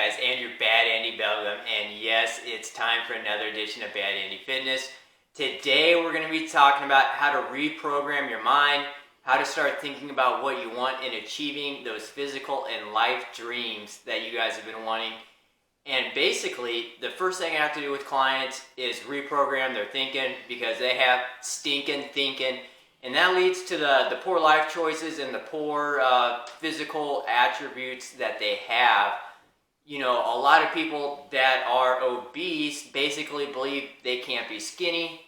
guys, Andrew Bad Andy Belgium, and yes, it's time for another edition of Bad Andy Fitness. Today we're going to be talking about how to reprogram your mind, how to start thinking about what you want and achieving those physical and life dreams that you guys have been wanting. And basically, the first thing I have to do with clients is reprogram their thinking because they have stinking thinking. And that leads to the poor life choices and the poor physical attributes that they have. You know, a lot of people that are obese basically believe they can't be skinny.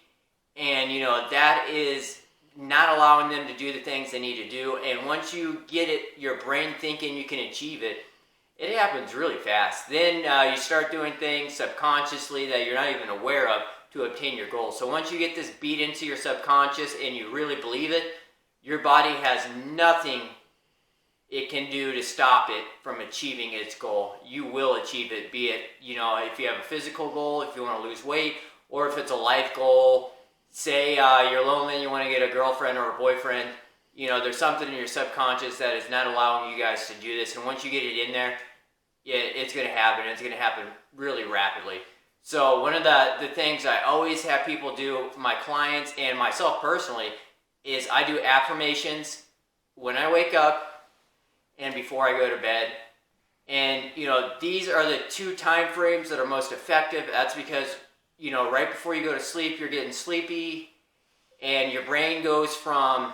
And, you know, that is not allowing them to do the things they need to do. And once you get it, your brain thinking you can achieve it, it happens really fast. Then you start doing things subconsciously that you're not even aware of to obtain your goals. So once you get this beat into your subconscious and you really believe it, your body has nothing it can do to stop it from achieving its goal. You will achieve it, be it, you know, if you have a physical goal, if you want to lose weight, or if it's a life goal. Say you're lonely and you want to get a girlfriend or a boyfriend. You know, there's something in your subconscious that is not allowing you guys to do this. And once you get it in there, it's going to happen. It's going to happen really rapidly. So one of the things I always have people do, my clients and myself personally, is I do affirmations when I wake up and before I go to bed. And, you know, these are the two time frames that are most effective. That's because, you know, right before you go to sleep, you're getting sleepy and your brain goes from,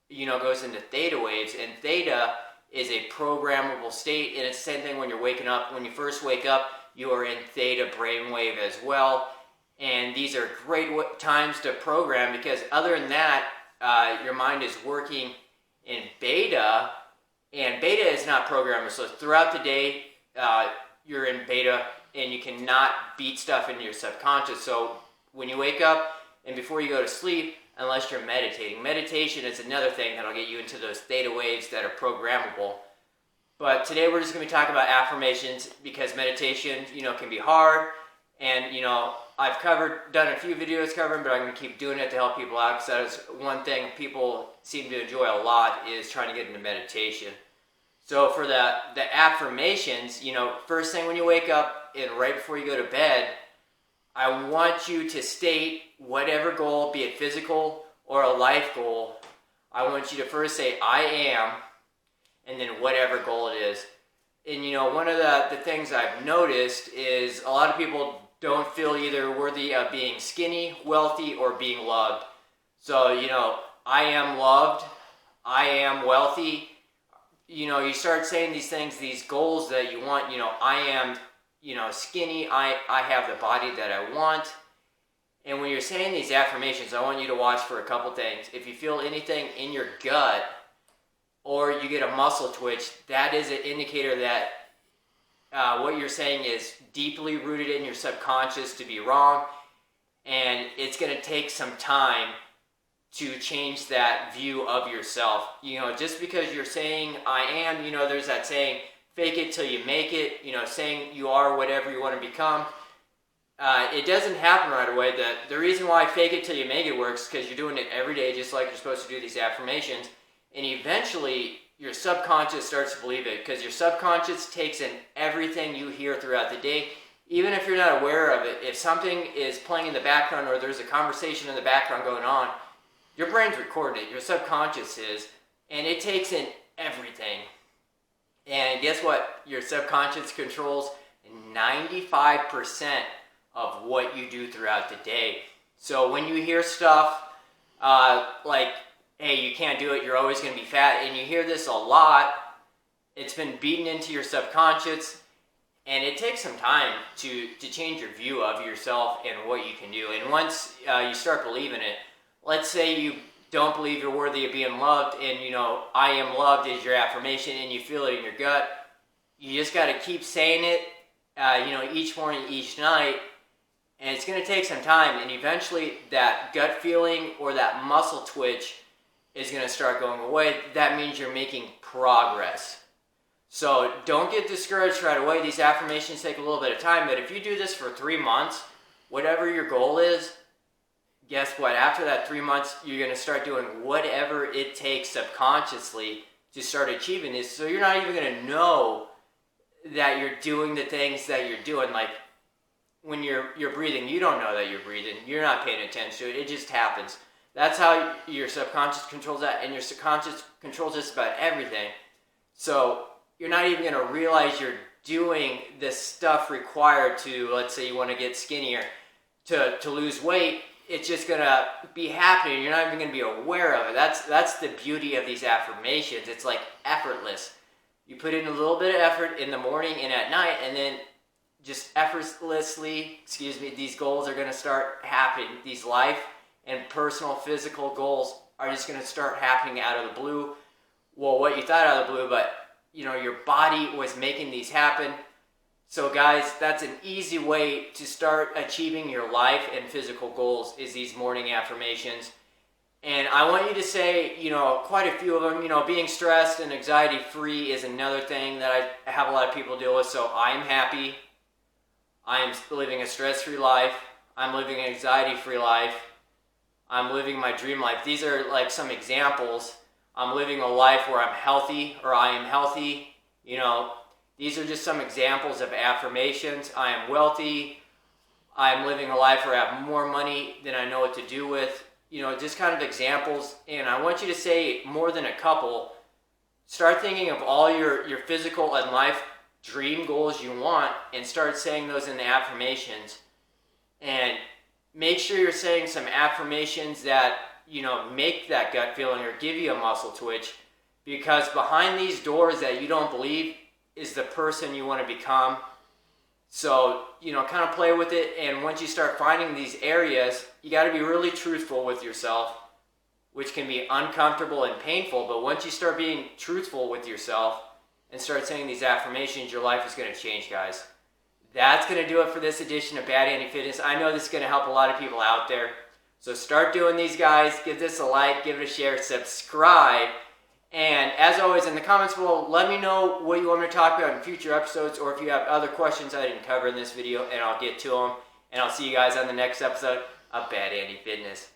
you know, goes into theta waves. And theta is a programmable state. And it's the same thing when you're waking up. When you first wake up, you are in theta brainwave as well. And these are great times to program because other than that, your mind is working in beta. And beta is not programmable. So throughout the day, you're in beta and you cannot beat stuff into your subconscious. So when you wake up and before you go to sleep, unless you're meditating. Meditation is another thing that'll get you into those theta waves that are programmable. But today we're just going to be talking about affirmations because meditation, you know, can be hard. And, you know, I've done a few videos covering, but I'm going to keep doing it to help people out because that is one thing people seem to enjoy a lot is trying to get into meditation. So for the affirmations, you know, first thing when you wake up and right before you go to bed, I want you to state whatever goal, be it physical or a life goal. I want you to first say, I am, and then whatever goal it is. And, you know, one of the things I've noticed is a lot of people don't feel either worthy of being skinny, wealthy, or being loved. So, you know, I am loved, I am wealthy. You know, you start saying these things, these goals that you want, you know, I am, you know, skinny, I have the body that I want. And when you're saying these affirmations, I want you to watch for a couple things. If you feel anything in your gut or you get a muscle twitch, that is an indicator that what you're saying is deeply rooted in your subconscious to be wrong. And it's going to take some time to change that view of yourself. You know, just because you're saying I am, you know, there's that saying, fake it till you make it, you know, saying you are whatever you want to become. It doesn't happen right away. The reason why fake it till you make it works is because you're doing it every day just like you're supposed to do these affirmations. And eventually your subconscious starts to believe it because your subconscious takes in everything you hear throughout the day. Even if you're not aware of it, if something is playing in the background or there's a conversation in the background going on, your brain's recording it, your subconscious is, and it takes in everything. And guess what? Your subconscious controls 95% of what you do throughout the day. So when you hear stuff like, hey, you can't do it, you're always going to be fat, and you hear this a lot, it's been beaten into your subconscious, and it takes some time to change your view of yourself and what you can do. And once you start believing it, let's say you don't believe you're worthy of being loved and, you know, I am loved is your affirmation and you feel it in your gut. You just got to keep saying it, you know, each morning, each night. And it's going to take some time. And eventually that gut feeling or that muscle twitch is going to start going away. That means you're making progress. So don't get discouraged right away. These affirmations take a little bit of time. But if you do this for 3 months, whatever your goal is, guess what? After that 3 months, you're going to start doing whatever it takes subconsciously to start achieving this. So you're not even going to know that you're doing the things that you're doing. Like when you're breathing, you don't know that you're breathing. You're not paying attention to it. It just happens. That's how your subconscious controls that, and your subconscious controls just about everything. So you're not even going to realize you're doing this stuff required to, let's say you want to get skinnier, to lose weight. It's just going to be happening. You're not even going to be aware of it. That's the beauty of these affirmations. It's like effortless. You put in a little bit of effort in the morning and at night, and then just effortlessly, these goals are going to start happening. These life and personal physical goals are just going to start happening out of the blue. Well, what you thought out of the blue, but your body was making these happen. So guys, that's an easy way to start achieving your life and physical goals, is these morning affirmations. And I want you to say, quite a few of them. Being stressed and anxiety free is another thing that I have a lot of people deal with. So I am happy. I am living a stress-free life. I'm living an anxiety-free life. I'm living my dream life. These are like some examples. I'm living a life where I'm healthy, or I am healthy. These are just some examples of affirmations. I am wealthy. I'm living a life where I have more money than I know what to do with. Just kind of examples. And I want you to say more than a couple. Start thinking of all your physical and life dream goals you want, and start saying those in the affirmations. And make sure you're saying some affirmations that make that gut feeling or give you a muscle twitch, because behind these doors that you don't believe is the person you want to become. So kind of play with it, and once you start finding these areas, you got to be really truthful with yourself, which can be uncomfortable and painful. But once you start being truthful with yourself and start saying these affirmations, your life is going to change, guys. That's going to do it for this edition of Bad Andy Fitness. I know this is going to help a lot of people out there. So start doing these, guys. Give this a like, give it a share, subscribe. And as always, in the comments below, let me know what you want me to talk about in future episodes, or if you have other questions I didn't cover in this video, and I'll get to them. And I'll see you guys on the next episode of Bad Andy Fitness.